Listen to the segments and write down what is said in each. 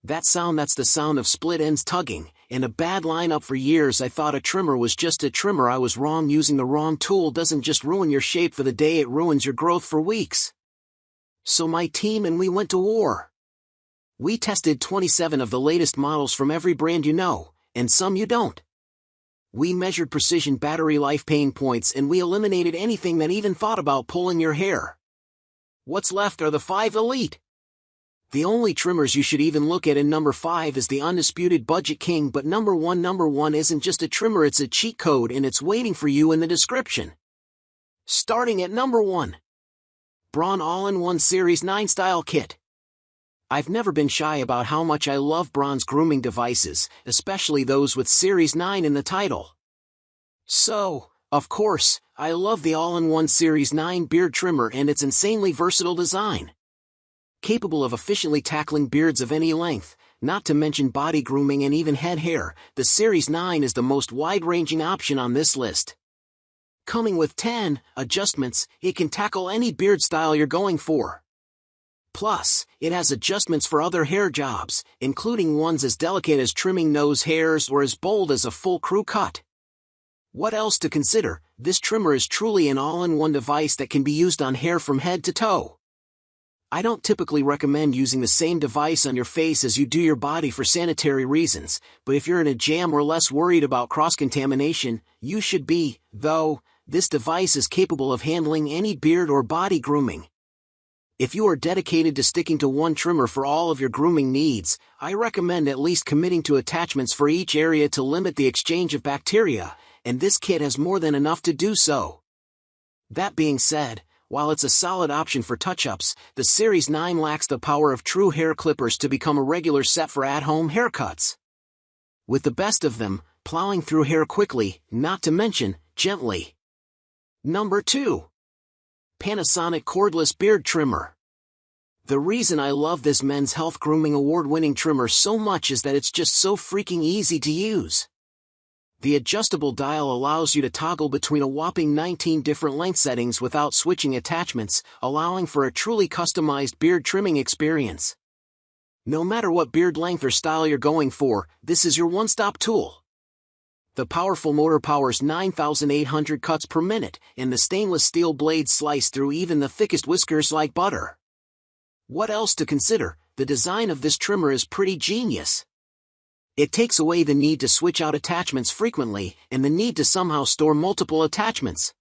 That's the sound of split ends tugging, and a bad lineup. For years I thought a trimmer was just a trimmer. I was wrong. Using the wrong tool doesn't just ruin your shape for the day, it ruins your growth for weeks. So my team and we went to war. We tested 27 of the latest models from every brand you know, and some you don't. We measured precision battery life pain points, and we eliminated anything that even thought about pulling your hair. What's left are the 5 Elite. The only trimmers you should even look at. In number 5 is the undisputed Budget King, but number one isn't just a trimmer, it's a cheat code, and it's waiting for you in the description. Starting at number 1. Braun All-in-One Series 9 Style Kit. I've never been shy about how much I love Braun's grooming devices, especially those with Series 9 in the title. So, of course, I love the All-in-One Series 9 beard trimmer and its insanely versatile design. Capable of efficiently tackling beards of any length, not to mention body grooming and even head hair, the Series 9 is the most wide-ranging option on this list. Coming with 10 adjustments, it can tackle any beard style you're going for. Plus, it has adjustments for other hair jobs, including ones as delicate as trimming nose hairs or as bold as a full crew cut. What else to consider? This trimmer is truly an all-in-one device that can be used on hair from head to toe. I don't typically recommend using the same device on your face as you do your body for sanitary reasons, but if you're in a jam or less worried about cross-contamination, you should be, though. This device is capable of handling any beard or body grooming. If you are dedicated to sticking to one trimmer for all of your grooming needs, I recommend at least committing to attachments for each area to limit the exchange of bacteria, and this kit has more than enough to do so. That being said, while it's a solid option for touch-ups, the Series 9 lacks the power of true hair clippers to become a regular set for at-home haircuts. With the best of them, plowing through hair quickly, not to mention, gently. Number 2. Panasonic Cordless Beard Trimmer. The reason I love this Men's Health Grooming award-winning trimmer so much is that it's just so freaking easy to use. The adjustable dial allows you to toggle between a whopping 19 different length settings without switching attachments, allowing for a truly customized beard trimming experience. No matter what beard length or style you're going for, this is your one-stop tool. The powerful motor powers 9,800 cuts per minute, and the stainless steel blades slice through even the thickest whiskers like butter. What else to consider? The design of this trimmer is pretty genius. It takes away the need to switch out attachments frequently, and the need to somehow store multiple attachments.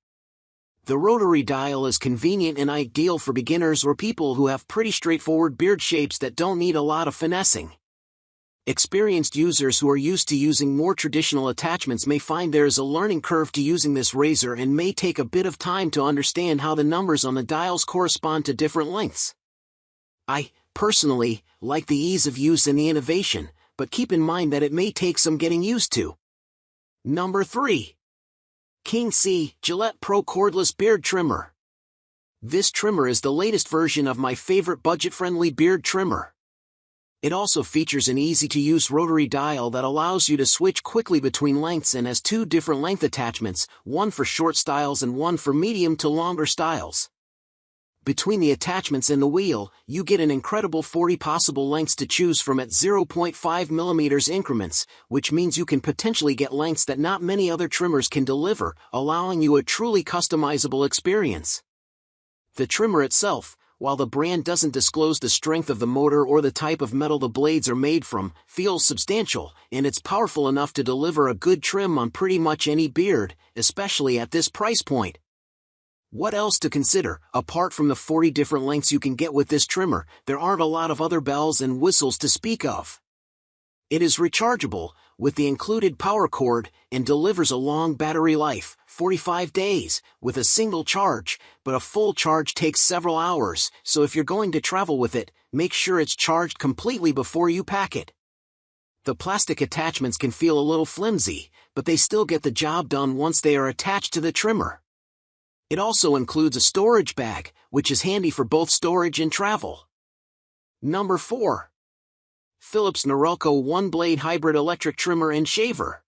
The rotary dial is convenient and ideal for beginners or people who have pretty straightforward beard shapes that don't need a lot of finessing. Experienced users who are used to using more traditional attachments may find there is a learning curve to using this razor and may take a bit of time to understand how the numbers on the dials correspond to different lengths. I, personally, like the ease of use and the innovation, but keep in mind that it may take some getting used to. Number 3. King C Gillette Pro Cordless Beard Trimmer. This trimmer is the latest version of my favorite budget-friendly beard trimmer. It also features an easy-to-use rotary dial that allows you to switch quickly between lengths and has 2 different length attachments, one for short styles and one for medium to longer styles. Between the attachments and the wheel, you get an incredible 40 possible lengths to choose from at 0.5 mm increments, which means you can potentially get lengths that not many other trimmers can deliver, allowing you a truly customizable experience. The trimmer itself, while the brand doesn't disclose the strength of the motor or the type of metal the blades are made from, feels substantial, and it's powerful enough to deliver a good trim on pretty much any beard, especially at this price point. What else to consider? Apart from the 40 different lengths you can get with this trimmer, there aren't a lot of other bells and whistles to speak of. It is rechargeable, with the included power cord, and delivers a long battery life, 45 days, with a single charge, but a full charge takes several hours, so if you're going to travel with it, make sure it's charged completely before you pack it. The plastic attachments can feel a little flimsy, but they still get the job done once they are attached to the trimmer. It also includes a storage bag, which is handy for both storage and travel. Number 4. Philips Norelco OneBlade Hybrid Electric Trimmer and Shaver.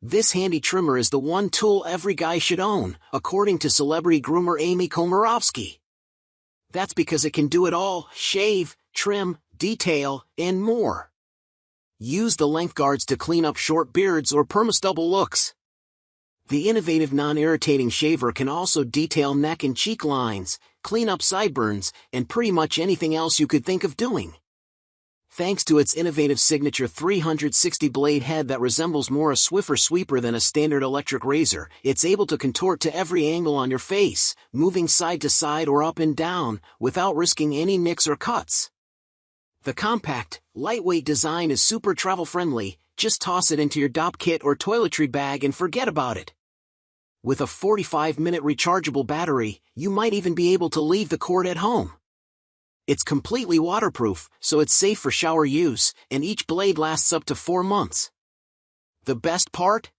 This handy trimmer is the one tool every guy should own, according to celebrity groomer Amy Komarovsky. That's because it can do it all: shave, trim, detail, and more. Use the length guards to clean up short beards or perma-stubble looks. The innovative non-irritating shaver can also detail neck and cheek lines, clean up sideburns, and pretty much anything else you could think of doing. Thanks to its innovative signature 360 blade head that resembles more a Swiffer sweeper than a standard electric razor, it's able to contort to every angle on your face, moving side to side or up and down, without risking any nicks or cuts. The compact, lightweight design is super travel-friendly. Just toss it into your DOP kit or toiletry bag and forget about it. With a 45-minute rechargeable battery, you might even be able to leave the cord at home. It's completely waterproof, so it's safe for shower use, and each blade lasts up to 4 months. The best part?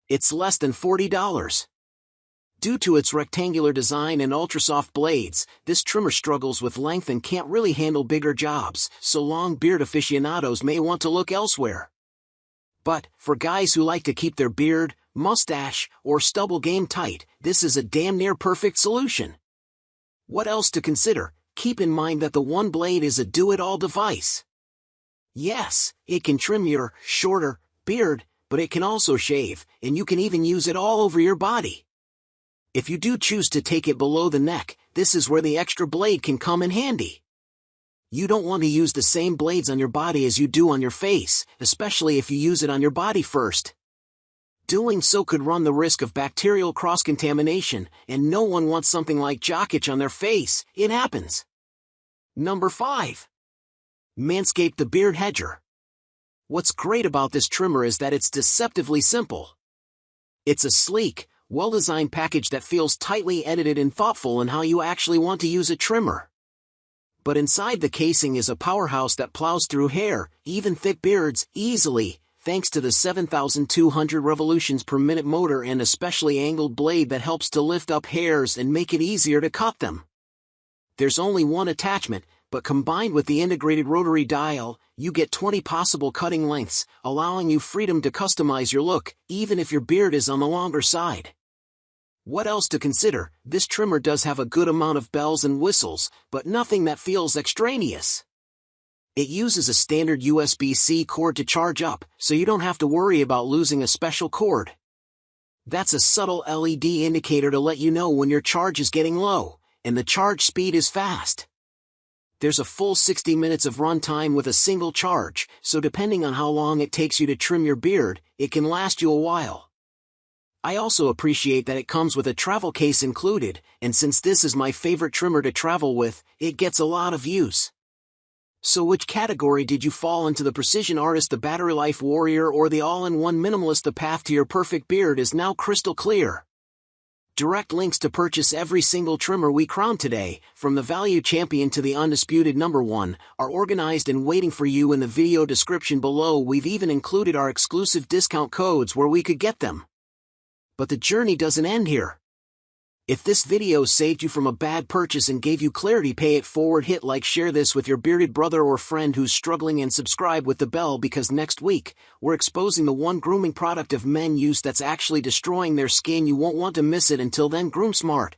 It's less than $40. Due to its rectangular design and ultra-soft blades, this trimmer struggles with length and can't really handle bigger jobs, so long beard aficionados may want to look elsewhere. But, for guys who like to keep their beard, mustache, or stubble game tight, this is a damn near perfect solution. What else to consider? Keep in mind that the OneBlade is a do-it-all device. Yes, it can trim your shorter beard, but it can also shave, and you can even use it all over your body. If you do choose to take it below the neck, this is where the extra blade can come in handy. You don't want to use the same blades on your body as you do on your face, especially if you use it on your body first. Doing so could run the risk of bacterial cross-contamination, and no one wants something like jock itch on their face. It happens. Number 5. Manscaped the Beard Hedger. What's great about this trimmer is that it's deceptively simple. It's a sleek, well-designed package that feels tightly edited and thoughtful in how you actually want to use a trimmer. But inside the casing is a powerhouse that plows through hair, even thick beards, easily, thanks to the 7,200 revolutions per minute motor and a specially angled blade that helps to lift up hairs and make it easier to cut them. There's only one attachment, but combined with the integrated rotary dial, you get 20 possible cutting lengths, allowing you freedom to customize your look, even if your beard is on the longer side. What else to consider? This trimmer does have a good amount of bells and whistles, but nothing that feels extraneous. It uses a standard USB-C cord to charge up, so you don't have to worry about losing a special cord. That's a subtle LED indicator to let you know when your charge is getting low, and the charge speed is fast. There's a full 60 minutes of runtime with a single charge, so depending on how long it takes you to trim your beard, it can last you a while. I also appreciate that it comes with a travel case included, and since this is my favorite trimmer to travel with, it gets a lot of use. So which category did you fall into? The precision artist, the battery life warrior, or the all-in-one minimalist? The path to your perfect beard is now crystal clear. Direct links to purchase every single trimmer we crown today, from the value champion to the undisputed number one, are organized and waiting for you in the video description below. We've even included our exclusive discount codes where we could get them. But the journey doesn't end here. If this video saved you from a bad purchase and gave you clarity, pay it forward. Hit like, share this with your bearded brother or friend who's struggling, and subscribe with the bell, because next week, we're exposing the one grooming product of men use that's actually destroying their skin. You won't want to miss it. Until then, groom smart.